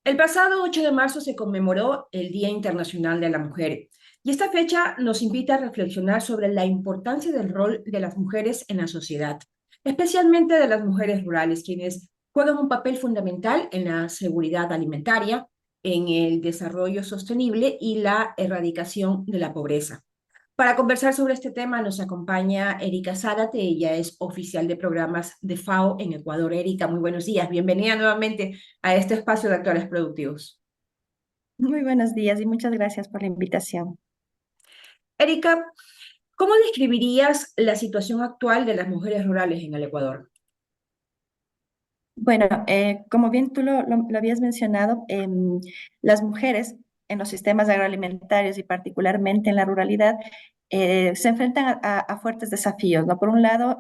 El pasado 8 de marzo se conmemoró el Día Internacional de la Mujer y esta fecha nos invita a reflexionar sobre la importancia del rol de las mujeres en la sociedad, especialmente de las mujeres rurales, quienes juegan un papel fundamental en la seguridad alimentaria, en el desarrollo sostenible y la erradicación de la pobreza. Para conversar sobre este tema nos acompaña Erika Zárate, ella es oficial de programas de FAO en Ecuador. Erika, muy buenos días, bienvenida nuevamente a este espacio de Actores Productivos. Muy buenos días y muchas gracias por la invitación. Erika, ¿cómo describirías la situación actual de las mujeres rurales en el Ecuador? Bueno, como bien tú lo habías mencionado, las mujeres en los sistemas agroalimentarios y particularmente en la ruralidad se enfrentan a fuertes desafíos, ¿no? Por un lado,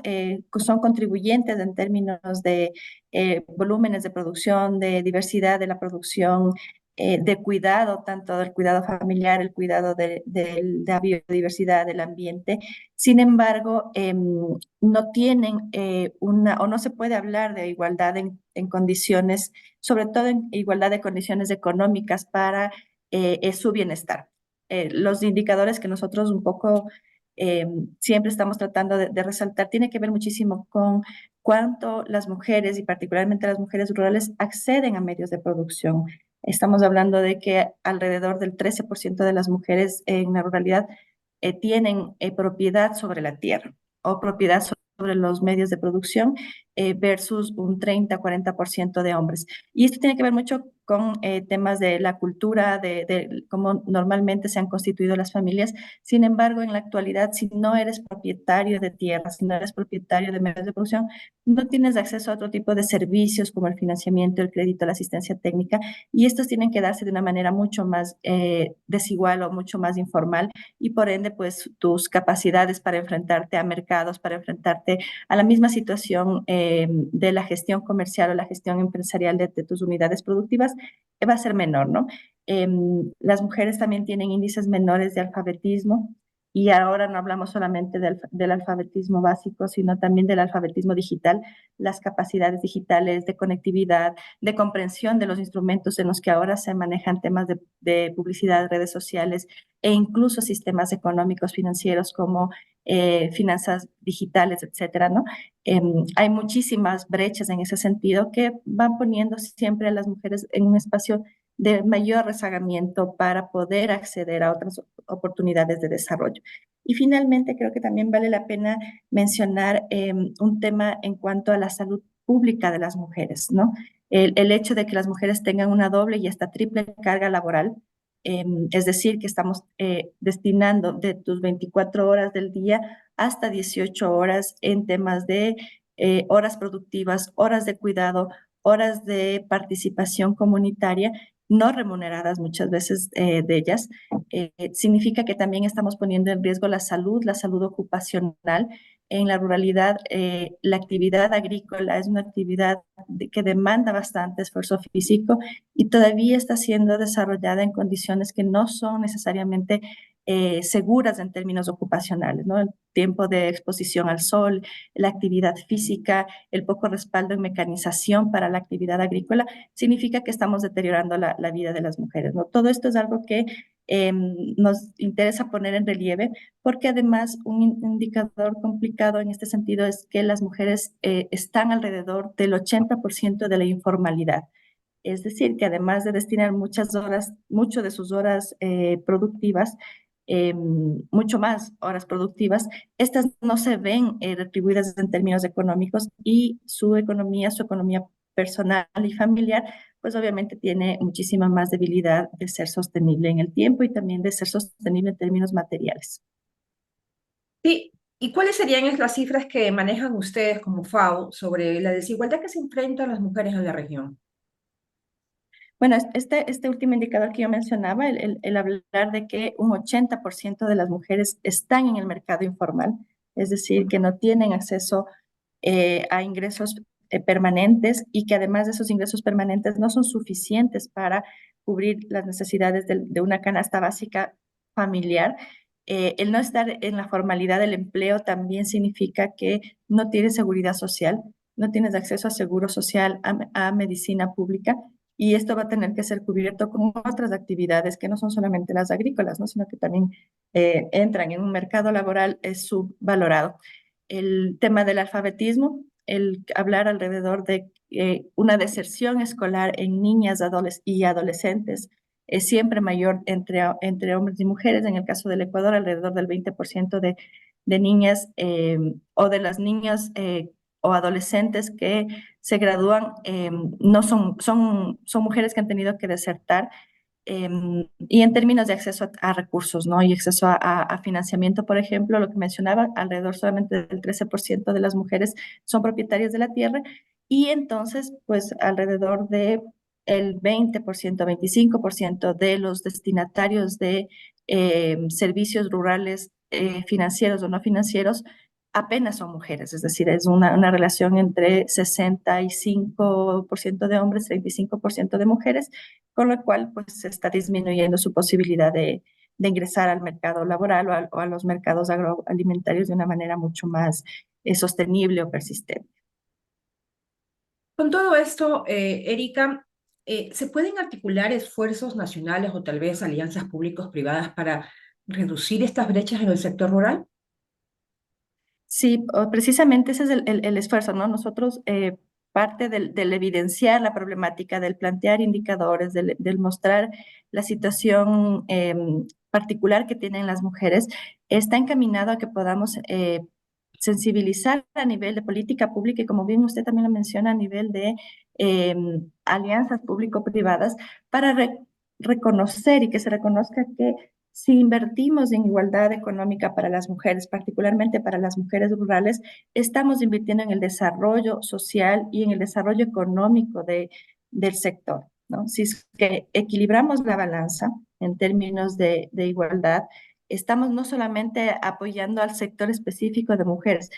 son contribuyentes en términos de volúmenes de producción, de diversidad de la producción, de cuidado, tanto del cuidado familiar, el cuidado de la biodiversidad, del ambiente. Sin embargo, no tienen o no se puede hablar de igualdad en condiciones, sobre todo en igualdad de condiciones económicas para su bienestar. Los indicadores que nosotros un poco eh, siempre estamos tratando de resaltar tiene que ver muchísimo con cuánto las mujeres y particularmente las mujeres rurales acceden a medios de producción. Estamos hablando de que alrededor del 13% de las mujeres en la ruralidad tienen propiedad sobre la tierra o propiedad sobre los medios de producción versus un 30-40% de hombres. Y esto tiene que ver mucho con temas de la cultura, de cómo normalmente se han constituido las familias. Sin embargo, en la actualidad, si no eres propietario de tierra, si no eres propietario de medios de producción, no tienes acceso a otro tipo de servicios como el financiamiento, el crédito, la asistencia técnica, y estos tienen que darse de una manera mucho más desigual o mucho más informal y por ende, pues tus capacidades para enfrentarte a mercados, para enfrentarte a la misma situación de la gestión comercial o la gestión empresarial de tus unidades productivas va a ser menor, ¿no? Las mujeres también tienen índices menores de alfabetismo y ahora no hablamos solamente del alfabetismo básico, sino también del alfabetismo digital, las capacidades digitales de conectividad, de comprensión de los instrumentos en los que ahora se manejan temas de publicidad, redes sociales, e incluso sistemas económicos financieros como finanzas digitales, etcétera, ¿no? Hay muchísimas brechas en ese sentido que van poniendo siempre a las mujeres en un espacio de mayor rezagamiento para poder acceder a otras oportunidades de desarrollo. Y finalmente, creo que también vale la pena mencionar un tema en cuanto a la salud pública de las mujeres, ¿no? El hecho de que las mujeres tengan una doble y hasta triple carga laboral, es decir, que estamos destinando de tus 24 horas del día hasta 18 horas en temas de horas productivas, horas de cuidado, horas de participación comunitaria, no remuneradas muchas veces de ellas, significa que también estamos poniendo en riesgo la salud ocupacional. En la ruralidad, la actividad agrícola es una actividad que demanda bastante esfuerzo físico y todavía está siendo desarrollada en condiciones que no son necesariamente seguras en términos ocupacionales, ¿no? El tiempo de exposición al sol, la actividad física, el poco respaldo en mecanización para la actividad agrícola, significa que estamos deteriorando la vida de las mujeres, ¿no? Todo esto es algo que nos interesa poner en relieve porque además un indicador complicado en este sentido es que las mujeres están alrededor del 80% de la informalidad. Es decir, que además de destinar muchas horas, mucho de sus horas productivas, mucho más horas productivas, estas no se ven retribuidas en términos económicos y su economía personal y familiar, pues obviamente tiene muchísima más debilidad de ser sostenible en el tiempo y también de ser sostenible en términos materiales. Sí, ¿y cuáles serían las cifras que manejan ustedes como FAO sobre la desigualdad que se enfrentan las mujeres en la región? Bueno, este último indicador que yo mencionaba, el hablar de que un 80% de las mujeres están en el mercado informal, es decir, que no tienen acceso a ingresos permanentes y que además de esos ingresos permanentes no son suficientes para cubrir las necesidades de una canasta básica familiar. El no estar en la formalidad del empleo también significa que no tienes seguridad social, no tienes acceso a seguro social, a medicina pública, y esto va a tener que ser cubierto con otras actividades que no son solamente las agrícolas, ¿no? Sino que también entran en un mercado laboral subvalorado. El tema del alfabetismo, el hablar alrededor de una deserción escolar en niñas y adolescentes es siempre mayor entre hombres y mujeres. En el caso del Ecuador, alrededor del 20% de niñas o de las niñas o adolescentes que se gradúan no son mujeres que han tenido que desertar y en términos de acceso a recursos, ¿no? Y acceso a financiamiento, por ejemplo, lo que mencionaba, alrededor solamente del 13% de las mujeres son propietarias de la tierra y entonces, pues alrededor de el 20%, 25% de los destinatarios de servicios rurales financieros o no financieros apenas son mujeres, es decir, es una relación entre 65% de hombres, 35% de mujeres, con lo cual pues se está disminuyendo su posibilidad de ingresar al mercado laboral o a los mercados agroalimentarios de una manera mucho más sostenible o persistente. Con todo esto, Erika, ¿se pueden articular esfuerzos nacionales o tal vez alianzas públicos-privadas para reducir estas brechas en el sector rural? Sí, precisamente ese es el esfuerzo, ¿no? Nosotros, parte del evidenciar la problemática, del plantear indicadores, del mostrar la situación particular que tienen las mujeres, está encaminado a que podamos sensibilizar a nivel de política pública y como bien usted también lo menciona, a nivel de eh, alianzas público-privadas para reconocer y que se reconozca que si invertimos en igualdad económica para las mujeres, particularmente para las mujeres rurales, estamos invirtiendo en el desarrollo social y en el desarrollo económico del sector, ¿no? Si es que equilibramos la balanza en términos de igualdad, estamos no solamente apoyando al sector específico de mujeres,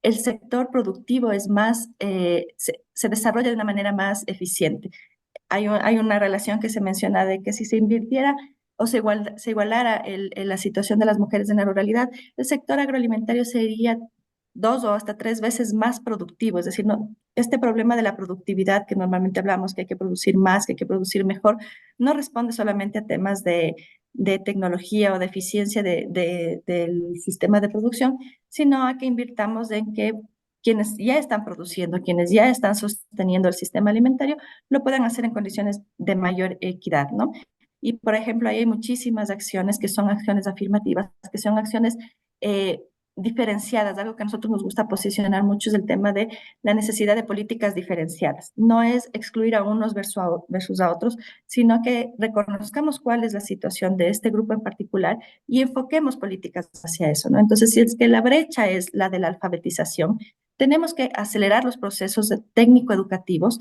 el sector productivo es más, se desarrolla de una manera más eficiente. Hay una relación que se menciona de que si se invirtiera o se igualara la situación de las mujeres en la ruralidad, el sector agroalimentario sería 2 o hasta 3 veces más productivo. Es decir, no, este problema de la productividad que normalmente hablamos, que hay que producir más, que hay que producir mejor, no responde solamente a temas de tecnología o de eficiencia del sistema de producción, sino a que invirtamos en que quienes ya están produciendo, quienes ya están sosteniendo el sistema alimentario, lo puedan hacer en condiciones de mayor equidad, ¿no? Y, por ejemplo, ahí hay muchísimas acciones que son acciones afirmativas, que son acciones eh, diferenciadas. Algo que a nosotros nos gusta posicionar mucho es el tema de la necesidad de políticas diferenciadas. No es excluir a unos versus a otros, sino que reconozcamos cuál es la situación de este grupo en particular y enfoquemos políticas hacia eso, ¿no? Entonces, si es que la brecha es la de la alfabetización, tenemos que acelerar los procesos técnico-educativos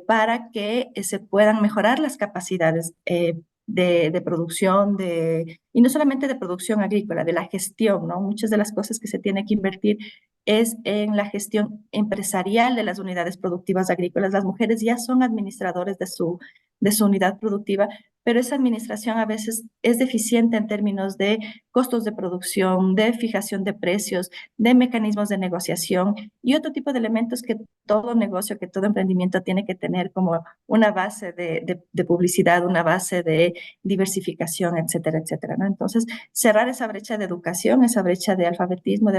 para que se puedan mejorar las capacidades de producción, y no solamente de producción agrícola, de la gestión, ¿no? Muchas de las cosas que se tiene que invertir es en la gestión empresarial de las unidades productivas agrícolas. Las mujeres ya son administradores de su unidad productiva, pero esa administración a veces es deficiente en términos de costos de producción, de fijación de precios, de mecanismos de negociación y otro tipo de elementos que todo negocio, que todo emprendimiento tiene que tener como una base de publicidad, una base de diversificación, etcétera, etcétera, ¿no? Entonces, cerrar esa brecha de educación, esa brecha de alfabetismo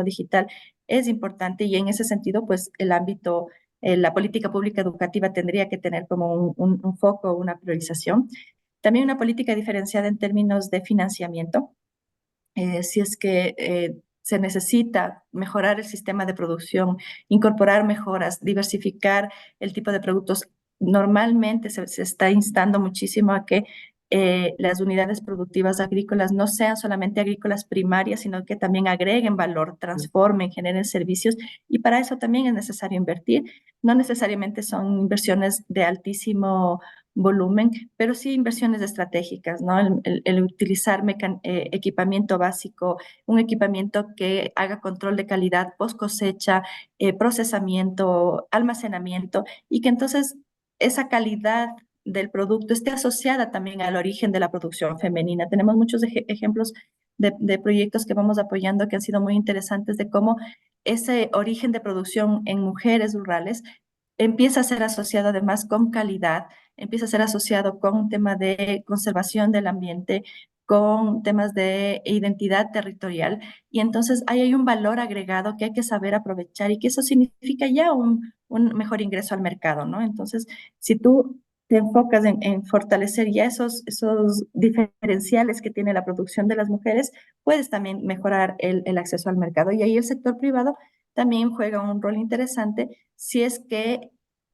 digital es importante y en ese sentido, pues el ámbito, la política pública educativa tendría que tener como un foco, una priorización. También una política diferenciada en términos de financiamiento. Si es que se necesita mejorar el sistema de producción, incorporar mejoras, diversificar el tipo de productos. Normalmente se está instando muchísimo a que las unidades productivas agrícolas no sean solamente agrícolas primarias, sino que también agreguen valor, transformen, generen servicios y para eso también es necesario invertir. No necesariamente son inversiones de altísimo volumen, pero sí inversiones estratégicas, ¿no? El utilizar equipamiento básico, un equipamiento que haga control de calidad post cosecha, procesamiento, almacenamiento, y que entonces esa calidad del producto esté asociada también al origen de la producción femenina. Tenemos muchos ejemplos de proyectos que vamos apoyando que han sido muy interesantes de cómo ese origen de producción en mujeres rurales empieza a ser asociado además con calidad, empieza a ser asociado con un tema de conservación del ambiente, con temas de identidad territorial. Y entonces ahí hay un valor agregado que hay que saber aprovechar y que eso significa ya un mejor ingreso al mercado, ¿no? Entonces, si tú te enfocas en fortalecer ya esos diferenciales que tiene la producción de las mujeres, puedes también mejorar el acceso al mercado. Y ahí el sector privado también juega un rol interesante si es que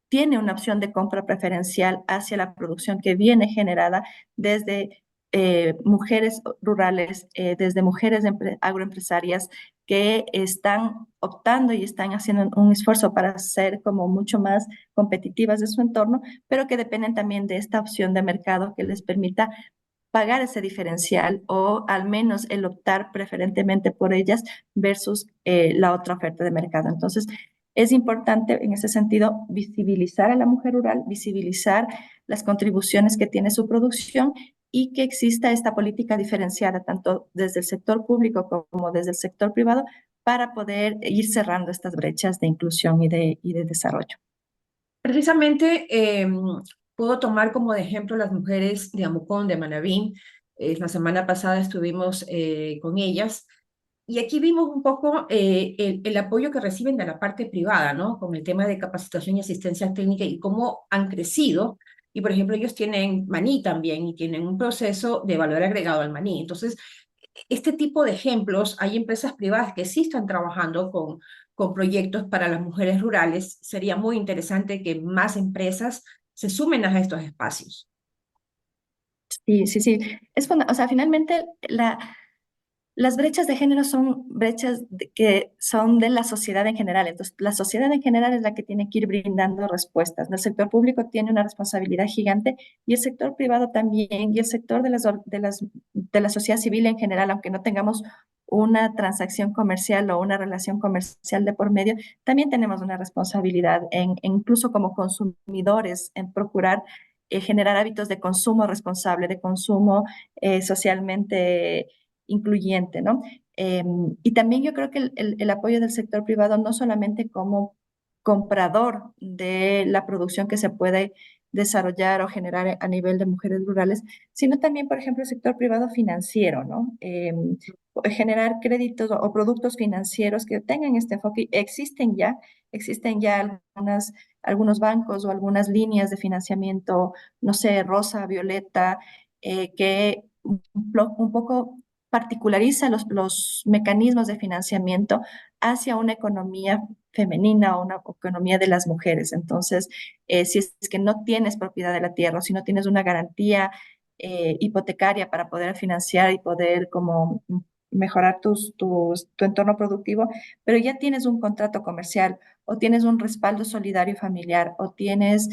tiene una opción de compra preferencial hacia la producción que viene generada desde mujeres rurales, desde mujeres agroempresarias que están optando y están haciendo un esfuerzo para ser como mucho más competitivas de su entorno, pero que dependen también de esta opción de mercado que les permita pagar ese diferencial o al menos el optar preferentemente por ellas versus la otra oferta de mercado. Entonces, es importante en ese sentido visibilizar a la mujer rural, visibilizar las contribuciones que tiene su producción y que exista esta política diferenciada tanto desde el sector público como desde el sector privado para poder ir cerrando estas brechas de inclusión y de desarrollo. Precisamente puedo tomar como de ejemplo las mujeres de Amucón, de Manabí. La semana pasada estuvimos con ellas y aquí vimos un poco el apoyo que reciben de la parte privada, ¿no? Con el tema de capacitación y asistencia técnica y cómo han crecido. Y por ejemplo, ellos tienen maní también y tienen un proceso de valor agregado al maní. Entonces, este tipo de ejemplos, hay empresas privadas que sí están trabajando con proyectos para las mujeres rurales. Sería muy interesante que más empresas se sumen a estos espacios. Sí, sí, sí. O sea, finalmente las brechas de género son brechas que son de la sociedad en general. Entonces, la sociedad en general es la que tiene que ir brindando respuestas. El sector público tiene una responsabilidad gigante y el sector privado también, y el sector de la sociedad civil en general, aunque no tengamos una transacción comercial o una relación comercial de por medio, también tenemos una responsabilidad incluso como consumidores, en procurar generar hábitos de consumo responsable, de consumo socialmente incluyente, ¿no? Y también yo creo que el apoyo del sector privado no solamente como comprador de la producción que se puede desarrollar o generar a nivel de mujeres rurales, sino también, por ejemplo, el sector privado financiero, ¿no? Generar créditos o productos financieros que tengan este enfoque. Existen ya algunos bancos o algunas líneas de financiamiento, no sé, rosa, violeta, que un poco particulariza los mecanismos de financiamiento hacia una economía femenina o una economía de las mujeres. Entonces, si es que no tienes propiedad de la tierra o si no tienes una garantía hipotecaria para poder financiar y poder como mejorar tu entorno productivo, pero ya tienes un contrato comercial o tienes un respaldo solidario familiar o tienes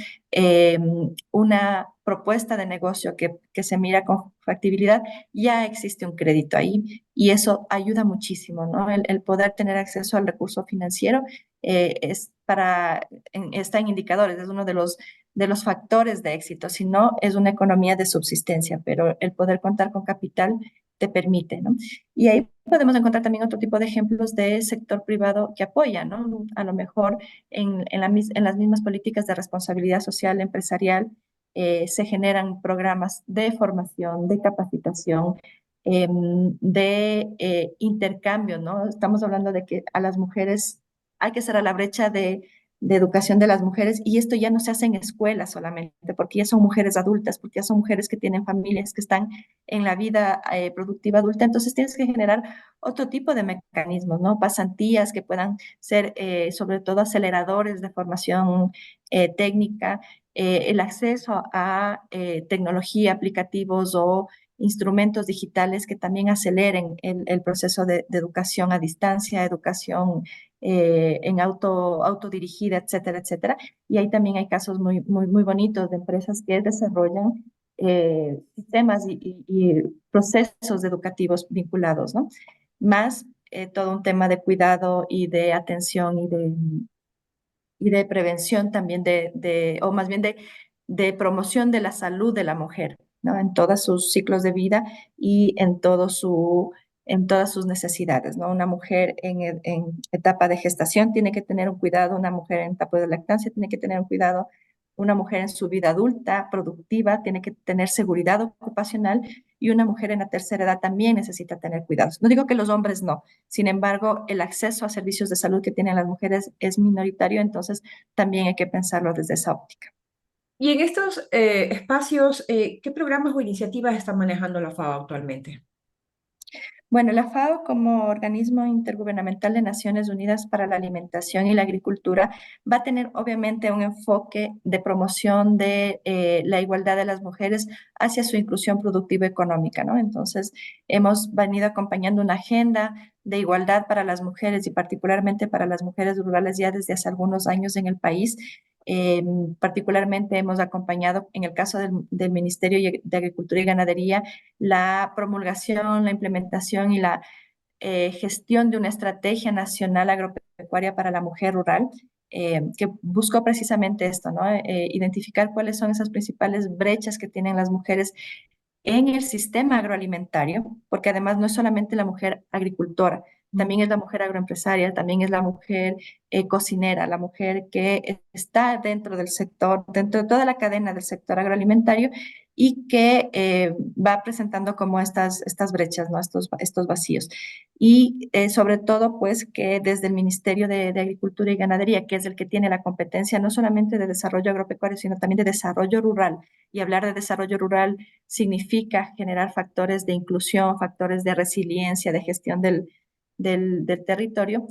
una propuesta de negocio que se mira con factibilidad, ya existe un crédito ahí y eso ayuda muchísimo, ¿no? El poder tener acceso al recurso financiero está en indicadores, es uno de los factores de éxito, si no es una economía de subsistencia, pero el poder contar con capital te permite, ¿no? Y ahí podemos encontrar también otro tipo de ejemplos de sector privado que apoya, ¿no? A lo mejor en las mismas políticas de responsabilidad social empresarial se generan programas de formación, de capacitación, de intercambio, ¿no? Estamos hablando de que a las mujeres hay que cerrar la brecha de educación de las mujeres y esto ya no se hace en escuelas solamente, porque ya son mujeres adultas, porque ya son mujeres que tienen familias, que están en la vida productiva adulta, entonces tienes que generar otro tipo de mecanismos, ¿no? Pasantías que puedan ser sobre todo aceleradores de formación técnica, el acceso a tecnología, aplicativos o instrumentos digitales que también aceleren el proceso de educación a distancia, educación en autodirigida, etcétera, etcétera. Y ahí también hay casos muy bonitos de empresas que desarrollan sistemas y procesos educativos vinculados, ¿no? Más todo un tema de cuidado y de atención y de prevención también o más bien de promoción de la salud de la mujer, ¿no? En todos sus ciclos de vida y en todas sus necesidades, ¿no? Una mujer en etapa de gestación tiene que tener un cuidado, una mujer en etapa de lactancia tiene que tener un cuidado, una mujer en su vida adulta, productiva, tiene que tener seguridad ocupacional y una mujer en la tercera edad también necesita tener cuidados. No digo que los hombres no, sin embargo, el acceso a servicios de salud que tienen las mujeres es minoritario, entonces también hay que pensarlo desde esa óptica. Y en estos espacios, ¿qué programas o iniciativas está manejando la FAO actualmente? Bueno, la FAO como organismo intergubernamental de Naciones Unidas para la Alimentación y la Agricultura va a tener obviamente un enfoque de promoción de la igualdad de las mujeres hacia su inclusión productiva económica, ¿no? Entonces, hemos venido acompañando una agenda de igualdad para las mujeres y particularmente para las mujeres rurales ya desde hace algunos años en el país. Eh, Particularmente hemos acompañado, en el caso del Ministerio de Agricultura y Ganadería, la promulgación, la implementación y la gestión de una estrategia nacional agropecuaria para la mujer rural, que buscó precisamente esto, ¿no? Identificar cuáles son esas principales brechas que tienen las mujeres en el sistema agroalimentario, porque además no es solamente la mujer agricultora, también es la mujer agroempresaria, también es la mujer cocinera, la mujer que está dentro del sector, dentro de toda la cadena del sector agroalimentario y que va presentando como estas brechas, ¿no? Estos vacíos. Y sobre todo, pues que desde el Ministerio de Agricultura y Ganadería, que es el que tiene la competencia no solamente de desarrollo agropecuario, sino también de desarrollo rural. Y hablar de desarrollo rural significa generar factores de inclusión, factores de resiliencia, de gestión del territorio,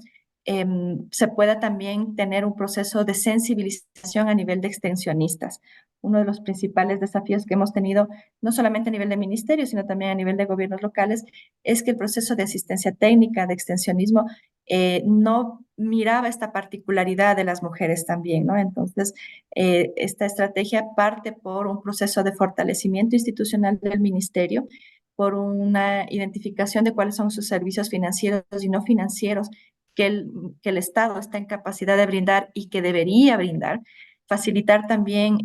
se pueda también tener un proceso de sensibilización a nivel de extensionistas. Uno de los principales desafíos que hemos tenido, no solamente a nivel de ministerio, sino también a nivel de gobiernos locales, es que el proceso de asistencia técnica, de extensionismo, no miraba esta particularidad de las mujeres también, ¿no? Entonces, esta estrategia parte por un proceso de fortalecimiento institucional del ministerio, por una identificación de cuáles son sus servicios financieros y no financieros que el Estado está en capacidad de brindar y que debería brindar, facilitar también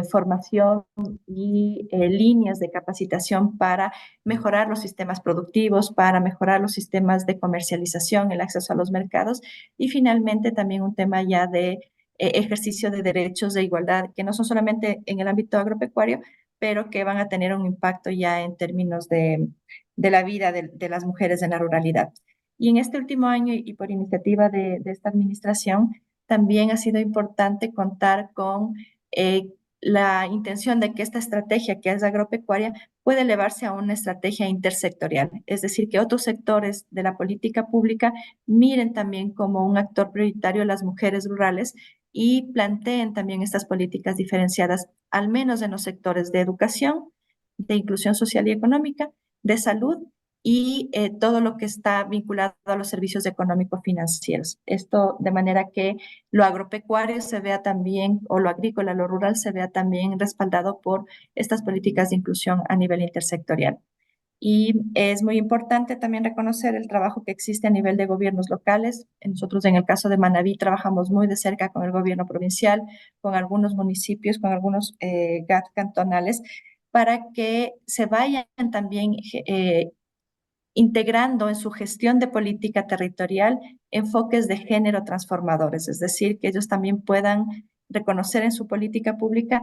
formación y líneas de capacitación para mejorar los sistemas productivos, para mejorar los sistemas de comercialización, el acceso a los mercados y finalmente también un tema ya de ejercicio de derechos de igualdad, que no son solamente en el ámbito agropecuario, pero que van a tener un impacto ya en términos de la vida de las mujeres en la ruralidad. Y en este último año, y por iniciativa de esta administración, también ha sido importante contar con la intención de que esta estrategia, que es agropecuaria, puede elevarse a una estrategia intersectorial, es decir, que otros sectores de la política pública miren también como un actor prioritario las mujeres rurales y planteen también estas políticas diferenciadas, al menos en los sectores de educación, de inclusión social y económica, de salud y todo lo que está vinculado a los servicios económico-financieros. Esto de manera que lo agropecuario se vea también, o lo agrícola, lo rural se vea también respaldado por estas políticas de inclusión a nivel intersectorial. Y es muy importante también reconocer el trabajo que existe a nivel de gobiernos locales. Nosotros en el caso de Manabí trabajamos muy de cerca con el gobierno provincial, con algunos municipios, con algunos GAT cantonales, para que se vayan también integrando en su gestión de política territorial enfoques de género transformadores, es decir, que ellos también puedan reconocer en su política pública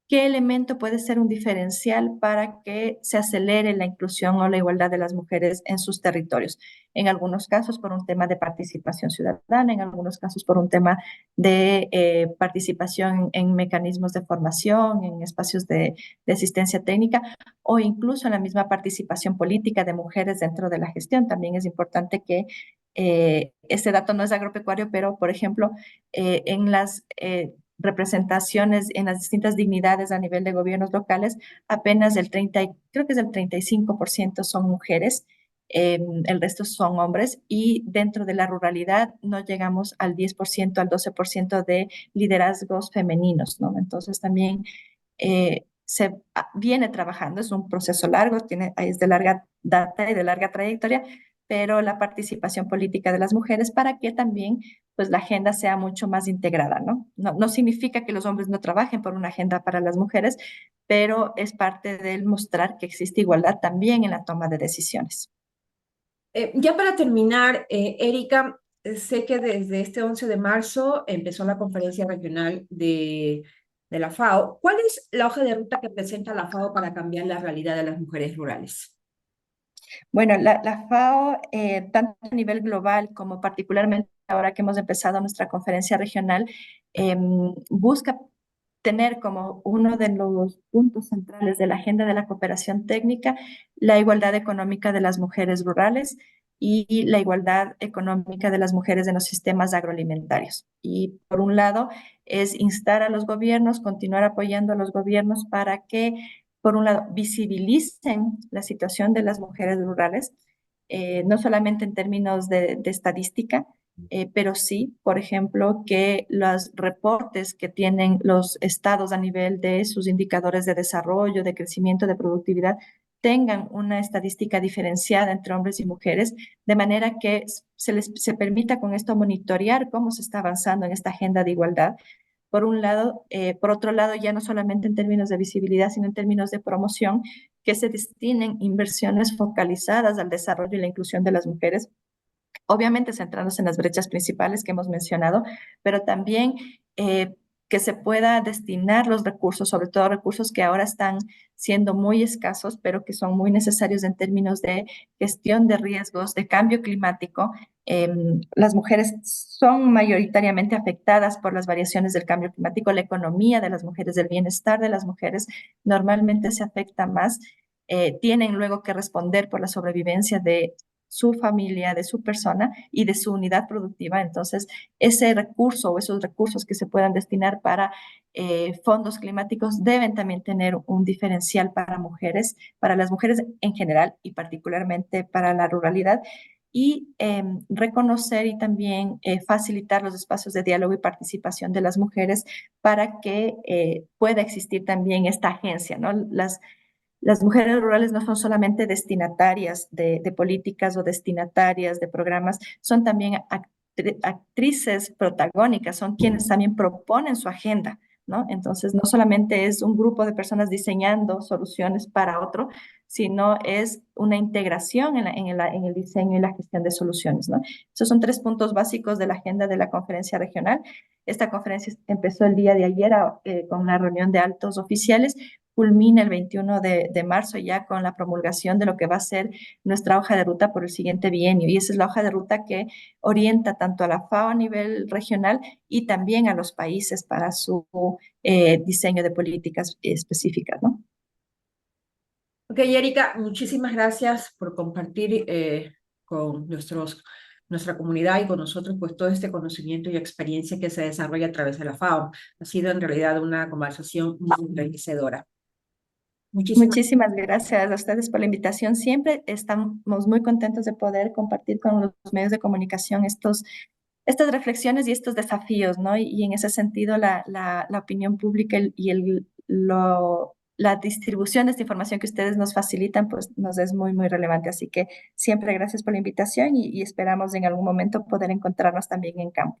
qué elemento puede ser un diferencial para que se acelere la inclusión o la igualdad de las mujeres en sus territorios. En algunos casos por un tema de participación ciudadana, en algunos casos por un tema de participación en mecanismos de formación, en espacios de asistencia técnica o incluso en la misma participación política de mujeres dentro de la gestión. También es importante que este dato no es agropecuario, pero por ejemplo, en las representaciones en las distintas dignidades a nivel de gobiernos locales, apenas creo que es del 35% son mujeres el resto son hombres y dentro de la ruralidad no llegamos al 10%, al 12% de liderazgos femeninos, ¿no? Entonces también se viene trabajando, es un proceso largo, es de larga data y de larga trayectoria, pero la participación política de las mujeres para que también pues la agenda sea mucho más integrada, ¿no? No significa que los hombres no trabajen por una agenda para las mujeres, pero es parte del mostrar que existe igualdad también en la toma de decisiones. Ya para terminar, Erika, sé que desde este 11 de marzo empezó la conferencia regional de la FAO. ¿Cuál es la hoja de ruta que presenta la FAO para cambiar la realidad de las mujeres rurales? Bueno, la FAO, tanto a nivel global como particularmente ahora que hemos empezado nuestra conferencia regional, busca tener como uno de los puntos centrales de la agenda de la cooperación técnica la igualdad económica de las mujeres rurales y la igualdad económica de las mujeres en los sistemas agroalimentarios. Y por un lado, es instar a los gobiernos, continuar apoyando a los gobiernos para que por un lado, visibilicen la situación de las mujeres rurales, no solamente en términos de estadística, pero sí, por ejemplo, que los reportes que tienen los estados a nivel de sus indicadores de desarrollo, de crecimiento, de productividad, tengan una estadística diferenciada entre hombres y mujeres, de manera que se permita con esto monitorear cómo se está avanzando en esta agenda de igualdad por un lado, por otro lado, ya no solamente en términos de visibilidad, sino en términos de promoción, que se destinen inversiones focalizadas al desarrollo y la inclusión de las mujeres, obviamente centrándose en las brechas principales que hemos mencionado, pero también que se pueda destinar los recursos, sobre todo recursos que ahora están siendo muy escasos, pero que son muy necesarios en términos de gestión de riesgos, de cambio climático. Las mujeres son mayoritariamente afectadas por las variaciones del cambio climático, la economía de las mujeres, el bienestar de las mujeres normalmente se afecta más. Tienen luego que responder por la sobrevivencia de su familia, de su persona y de su unidad productiva. Entonces, ese recurso o esos recursos que se puedan destinar para fondos climáticos deben también tener un diferencial para las mujeres en general y particularmente para la ruralidad y reconocer y también facilitar los espacios de diálogo y participación de las mujeres para que pueda existir también esta agencia, ¿no? Las mujeres rurales no son solamente destinatarias de políticas o destinatarias de programas, son también actrices protagónicas, son quienes también proponen su agenda, ¿no? Entonces, no solamente es un grupo de personas diseñando soluciones para otro, sino es una integración en el diseño y la gestión de soluciones, ¿no? Esos son tres puntos básicos de la agenda de la conferencia regional. Esta conferencia empezó el día de ayer con una reunión de altos oficiales, culmina el 21 de marzo ya con la promulgación de lo que va a ser nuestra hoja de ruta por el siguiente bienio. Y esa es la hoja de ruta que orienta tanto a la FAO a nivel regional y también a los países para su diseño de políticas específicas, ¿no? Ok, Erika, muchísimas gracias por compartir con nuestra comunidad y con nosotros pues todo este conocimiento y experiencia que se desarrolla a través de la FAO. Ha sido en realidad una conversación muy enriquecedora. Muchísimas Muchísimas gracias a ustedes por la invitación. Siempre estamos muy contentos de poder compartir con los medios de comunicación estas reflexiones y estos desafíos, ¿no? Y en ese sentido, la opinión pública la distribución de esta información que ustedes nos facilitan, pues nos es muy, muy relevante. Así que siempre gracias por la invitación y esperamos en algún momento poder encontrarnos también en campo.